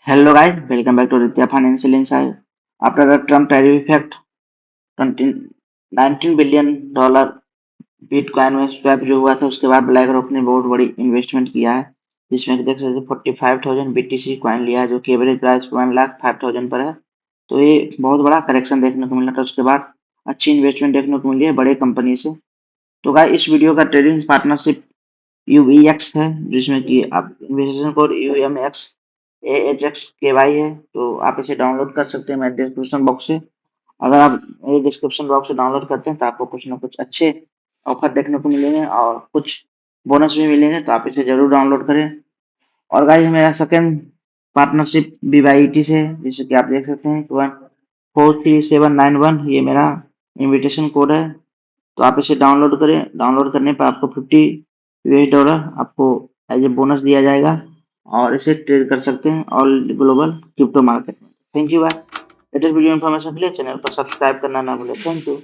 Hello guys, welcome back to Aditya Financial Insight. After the Trump tariff effect, 20 $19 billion bitcoin में swap जो हुआ था उसके बाद ब्लैक रॉक ने बहुत बड़ी इन्वेस्टमेंट किया है, जिसमें कि देख सकते हैं 45,000 BTC कॉइन लिया है, जो कि एवरेज प्राइस 1,05,000 पर है। तो ये बहुत बड़ा करेक्शन देखने को मिला था। उसके बाद अच्छी इन्वेस्टमेंट देखने को मिली है बड़े कंपनी से। तो गाइस इस वीडियो का ट्रेडिंग पार्टनरशिप UVX है, जिसमें कि आप investigation code UMX AHX KY है। तो आप इसे डाउनलोड कर सकते हैं मेरे डिस्क्रिप्शन बॉक्स से। अगर आप मेरे डिस्क्रिप्शन बॉक्स से डाउनलोड करते हैं तो आपको कुछ ना कुछ अच्छे ऑफर देखने को मिलेंगे और कुछ बोनस भी मिलेंगे, तो आप इसे जरूर डाउनलोड करें। और गाइस मेरा सेकंड पार्टनरशिप BYT से है, जैसे कि आप देख सकते हैं 143791 ये मेरा इनविटेशन कोड है। तो आप इसे डाउनलोड करें। डाउनलोड करने पर आपको $50 आपको एज ए बोनस दिया जाएगा और इसे ट्रेड कर सकते हैं ऑल ग्लोबल क्रिप्टो मार्केट में। थैंक यू भाई। लेटेस्ट वीडियो इन्फॉर्मेशन के लिए चैनल को सब्सक्राइब करना ना भूलें। Thank you.